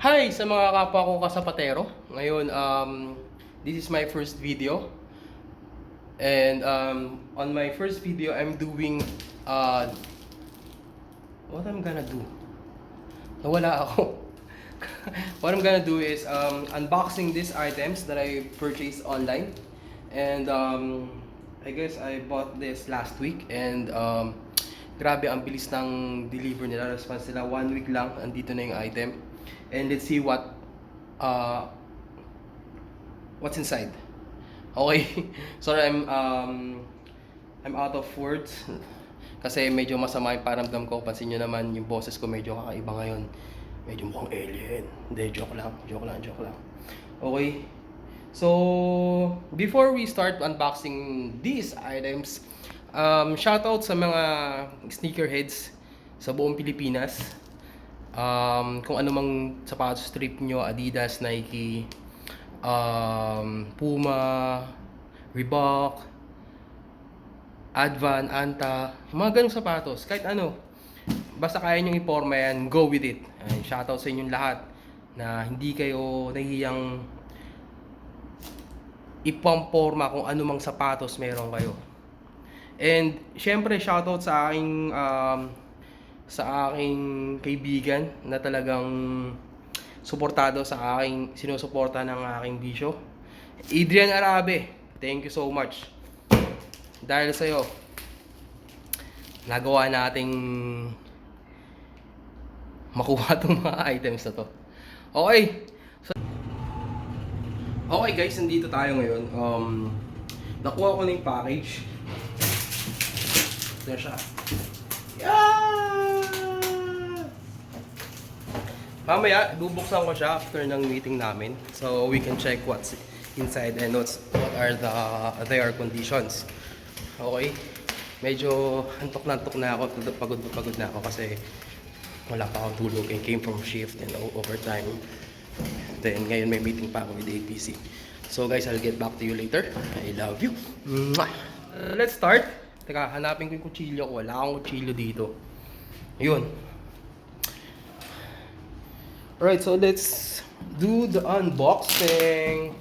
Hi sa mga kapwa ko kasapatero. Ngayon, this is my first video. And on my first video, I'm doing what I'm gonna do. Nawala ako. What I'm gonna do is unboxing these items that I purchased online. And I guess I bought this last week and grabe ang bilis ng deliver nila. Response nila 1 week lang, andito na yung item. And let's see what's inside. Okay. Sorry, I'm out of words kasi medyo masama yung paramdam ko. Pansin nyo naman yung boses ko medyo kakaiba ngayon. Medyo mukhang alien. Hindi, joke lang. Okay. So, before we start unboxing these items, shoutout sa mga sneakerheads sa buong Pilipinas. Kung ano mang sapatos trip nyo, Adidas, Nike, Puma, Reebok, Advan, Anta, mga ganong sapatos, kahit ano, basta kaya nyong iporma yan, go with it. And shoutout sa inyong lahat na hindi kayo nahihiyang ipamporma kung ano mang sapatos meron kayo. And syempre shoutout sa aking kaibigan na talagang suportado sa aking sinusuporta ng aking bisyo, Adrian Arabe. Thank you so much. Dahil sa iyo, nagawa nating makuha itong mga items na to. Okay guys, nandito tayo ngayon. Nakuha ko na yung package. Ito na siya. Mamaya, bubuksan ko siya after ng meeting namin. So we can check what's inside and what are their conditions. Okay? Medyo antok na ako. Pagod na ako kasi wala pa akong tulog and came from shift and overtime. Then ngayon may meeting pa ako with APC. So guys, I'll get back to you later. I love you. Let's start. Teka, hanapin ko yung kutsilyo ko. Wala akong kutsilyo dito. Ayun. Alright, so let's do the unboxing.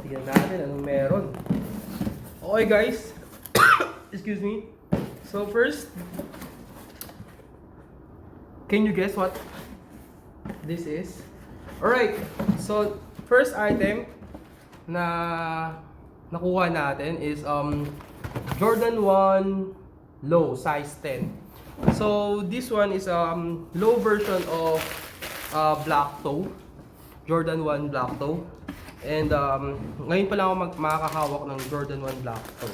Tignan natin anong meron. Okay guys. Excuse me. So first, can you guess what this is? Alright. So first item na nakuha natin is Jordan 1 low size 10. So this one is low version of black toe. Jordan 1 black toe. And ngayon pa lang ako makakahawak ng Jordan 1 black toe.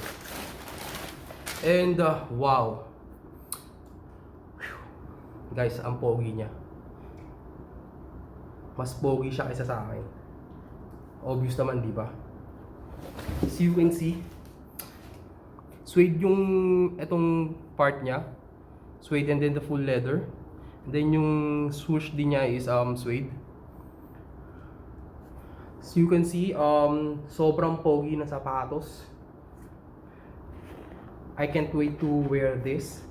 And wow. Guys, ang pogi niya. Mas pogi siya kaysa sa akin. Obvious naman, di ba? As you can see, suede yung etong part niya. Suede and then the full leather. And then yung swoosh din niya is suede. As you can see, sobrang pogi na sapatos. I can't wait to wear this.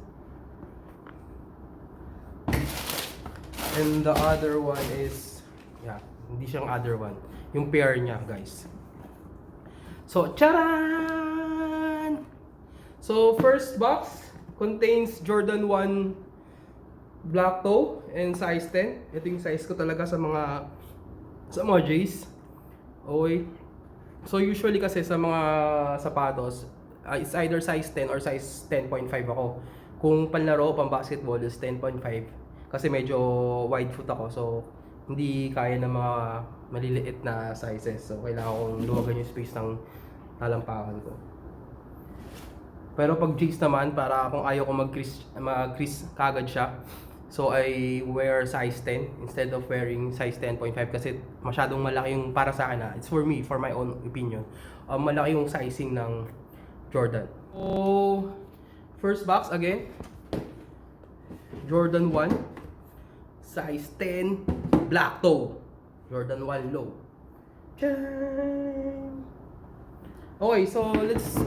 And the other one is, yeah, hindi siyang other one. Yung pair niya, guys. So, charan! So, first box contains Jordan 1 black toe and size 10. Ito yung size ko talaga sa mga J's. Okay. So usually kasi sa mga sapatos, it's either size 10 or size 10.5 ako. Kung panlaro, pang basketball is 10.5 kasi medyo wide foot ako. So hindi kaya ng mga maliliit na sizes. So kailangan kong luwagan yung space ng talampakan ko. Pero pag jeans naman, para kung ayaw ko mag-crease kagad siya, so I wear size 10 instead of wearing size 10.5 kasi masyadong malaki yung para sa akin ha. It's for me, for my own opinion. Malaki yung sizing ng Jordan. So, first box again, Jordan 1, size 10, black toe. Jordan 1 low. Tcharam! Okay, so let's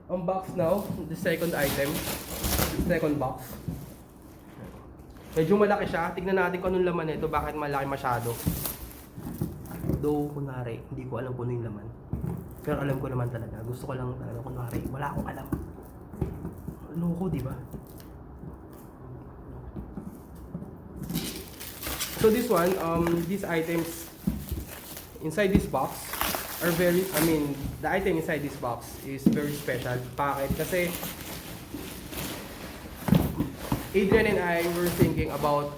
unbox now the second item, the second box. Medyo malaki siya. Tignan natin kung anong laman nito, bakit malaki masyado. Though, kunwari, hindi ko alam kung ano yung laman. Pero alam ko naman talaga. Gusto ko lang talaga, kunwari, wala akong alam. Loko, di ba? So this one, these items inside this box are very, the item inside this box is very special. Bakit? Kasi Adrian and I were thinking about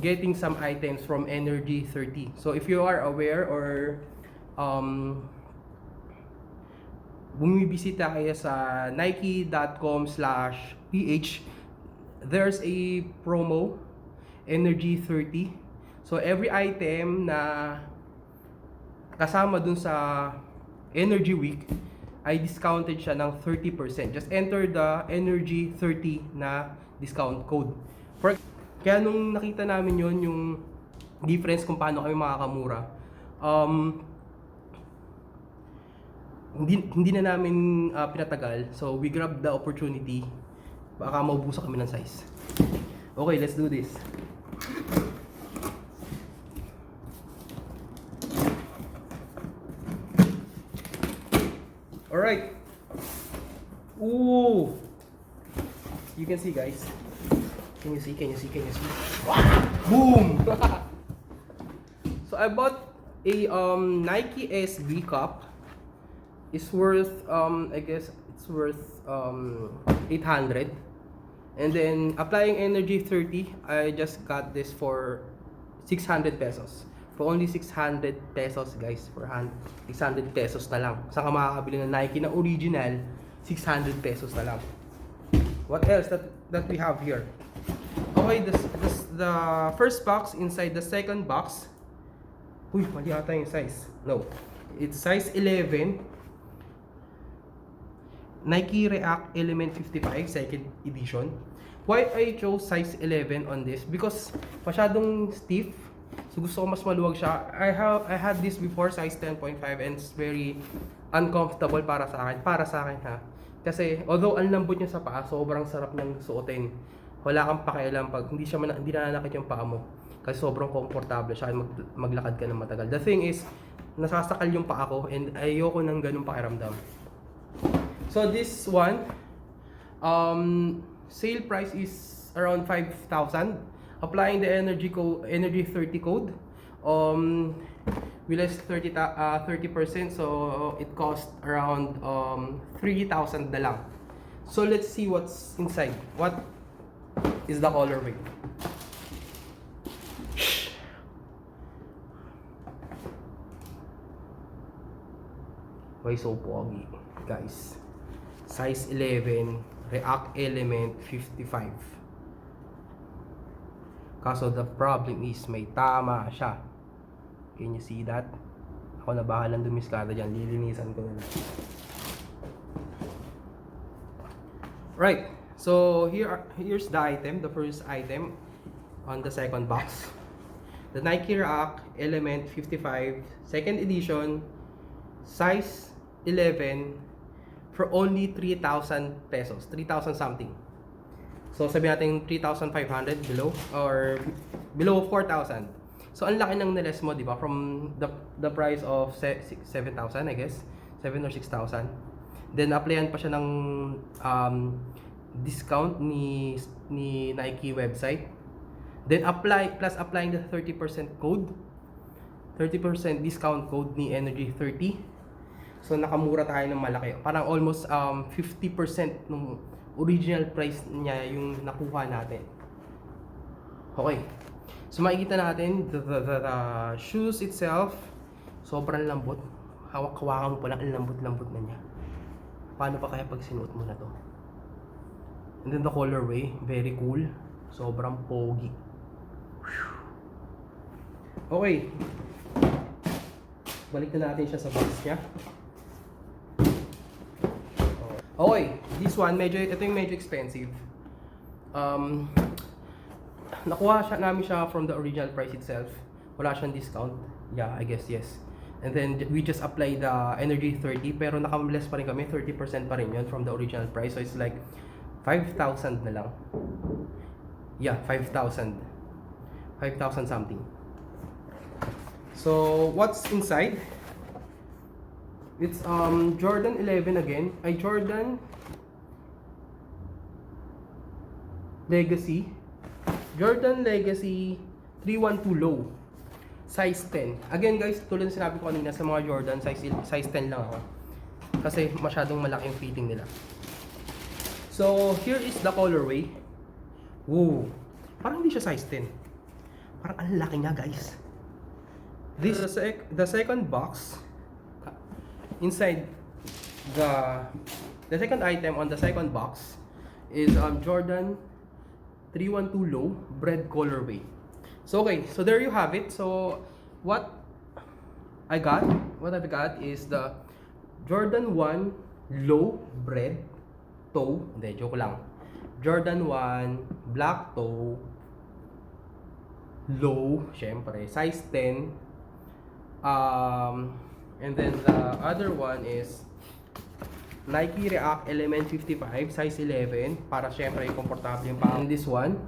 getting some items from Energy30. So if you are aware or bumibisita kayo sa Nike.com/ph, there's a promo, Energy30. So every item na kasama dun sa Energy Week ay discounted siya ng 30%. Just enter the Energy30 na discount code. Kaya nung nakita namin yon, yung difference kung paano kami makakamura, hindi na namin pinatagal. So we grabbed the opportunity. Baka maubusan kami ng size. Okay, let's do this. Alright. Ooh. You can see, guys. Can you see? Boom! So I bought a Nike SB cup. It's worth I guess it's worth 800. And then applying Energy30, I just got this for 600 pesos. For only 600 pesos, guys. For 600 pesos na lang. Saan ka makakabili ng Nike na original? 600 pesos na lang. What else that we have here? Okay, the first box inside the second box. Uy, mali ata yung size. No. It's size 11. Nike React Element 55 second edition. Why I chose size 11 on this? Because masyadong stiff. So gusto ko mas maluwag siya. I had this before, size 10.5, and it's very uncomfortable para sa akin. Para sa akin ha. Kasi although ang lambot niya sa paa, sobrang sarap ng suotin. Wala kang pakialam pag hindi nananakit yung paa mo. Kasi sobrang komportable siya, maglakad ka ng matagal. The thing is, nasasakal yung paa ko and ayoko ng ganung pakiramdam. So this one, sale price is around 5,000. Applying the Energy30 code, we less 30%, so it cost around 3,000 na lang. So let's see what's inside. What is the colorway? Why so pogi, guys? Size 11, React Element 55. Kaso the problem is may tama siya. Can you see that? Ako na bahalang dumiskada dyan. Lilinisan ko na lang. Right. So here's the item. The first item on the second box. The Nike React Element 55 second edition, size 11, for only 3,000 pesos. 3,000 something. So sabi natin 3,500 below or below 4,000. So ang laki ng niles mo, di ba? From the price of 7,000, I guess. 7 or 6,000. Then applyan pa siya ng discount ni Nike website. Then applying the 30% code. 30% discount code ni Energy30. So nakamura tayo ng malaki. Parang almost 50% ng original price niya yung nakuha natin. Okay. So makikita natin the shoes itself, sobrang lambot. Hawak-hawakan mo pa lang, ang lambot-lambot na niya. Paano pa kaya pag sinuot mo na to? And then the colorway, very cool. Sobrang pogi. Okay. Balik na natin siya sa box niya. Okay, this one, ito yung medyo expensive. Nakuha namin siya from the original price itself. Wala siyang discount. Yeah, I guess yes. And then we just applied the Energy30, pero naka-less pa rin kami, 30% pa rin yun from the original price. So it's like 5,000 na lang. Yeah, 5,000. 5,000 something. So what's inside? It's Jordan 11 again. Jordan Legacy. Jordan Legacy 312 low. Size 10. Again guys, tulad ng sinabi ko kanina sa mga Jordan, size 10 lang ako. Kasi masyadong malaki yung fitting nila. So, here is the colorway. Woo! Parang hindi siya size 10. Parang ang laki niya guys. This is the second box. Inside the second item on the second box is Jordan 312 low bread colorway. So okay, so there you have it. So what I've got is the Jordan 1 low bread toe. Hindi, joke lang. Jordan 1 black toe low, syempre, size 10. And then the other one is Nike React Element 55 size 11 para syempre komportable yung pang. And this one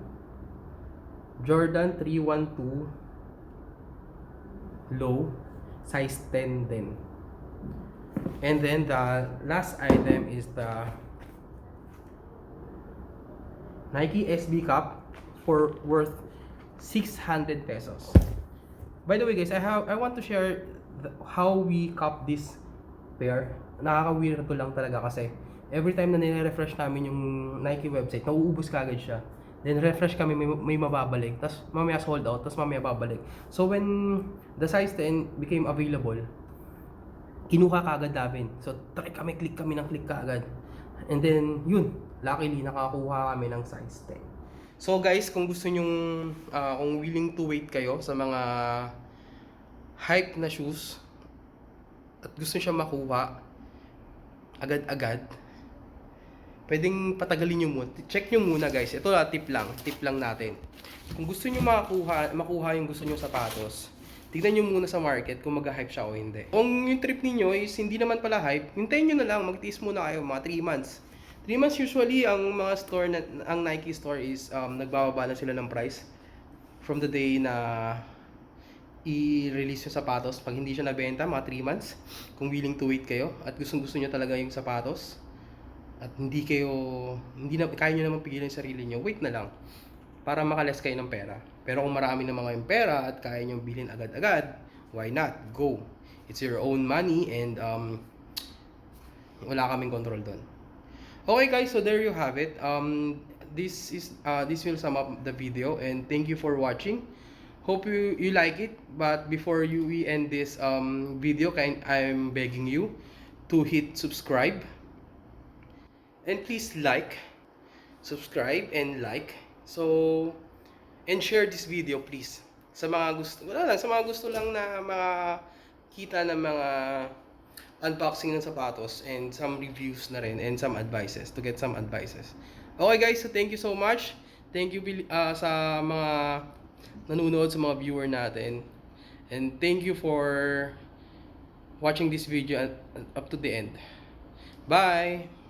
Jordan 312 low size 10 din. And then the last item is the Nike SB Cup for worth 600 pesos. By the way guys, I want to share how we cup this pair. Nakaka-weird to lang talaga kasi every time na nire-refresh namin yung Nike website, nauubos kagad siya. Then refresh kami, may mababalik. Tapos mamaya sold out, tapos mamaya babalik. So when the size 10 became available, kinuha kagad namin. So try kami, click kami ng click kagad. And then yun, luckily nakakuha kami ng size 10. So guys, kung gusto nyong, kung willing to wait kayo sa mga hype na shoes at gusto nyo siya makuha agad-agad, pwedeng patagalin nyo muna. Check nyo muna guys. Ito tip lang natin. Kung gusto nyo makuha yung gusto nyo sapatos, tignan nyo muna sa market kung mag-hype siya o hindi. Kung yung trip niyo is hindi naman pala hype, hintayin nyo na lang, magtiis muna kayo mga 3 months. 3 months usually ang mga store ang Nike store is nagbababa na sila ng price from the day na i-release yung sapatos. Pag hindi siya nabenta, mga 3 months, kung willing to wait kayo at gusto nyo talaga yung sapatos at kaya nyo naman pigilan yung sarili nyo, wait na lang para makaless kayo ng pera. Pero kung marami na mga yung pera at kaya nyo bilhin agad-agad, why not? Go! It's your own money and wala kaming control doon. Okay guys, so there you have it. This will sum up the video and thank you for watching. Hope you like it, but before we end this video, I'm begging you to hit subscribe and please subscribe and like. So and share this video please. Sa mga gusto lang na makita ng mga unboxing ng sapatos and some reviews na rin and some advices to get some advices. Okay guys, so thank you so much. Thank you sa mga nanonood, sa mga viewer natin. And thank you for watching this video up to the end. Bye!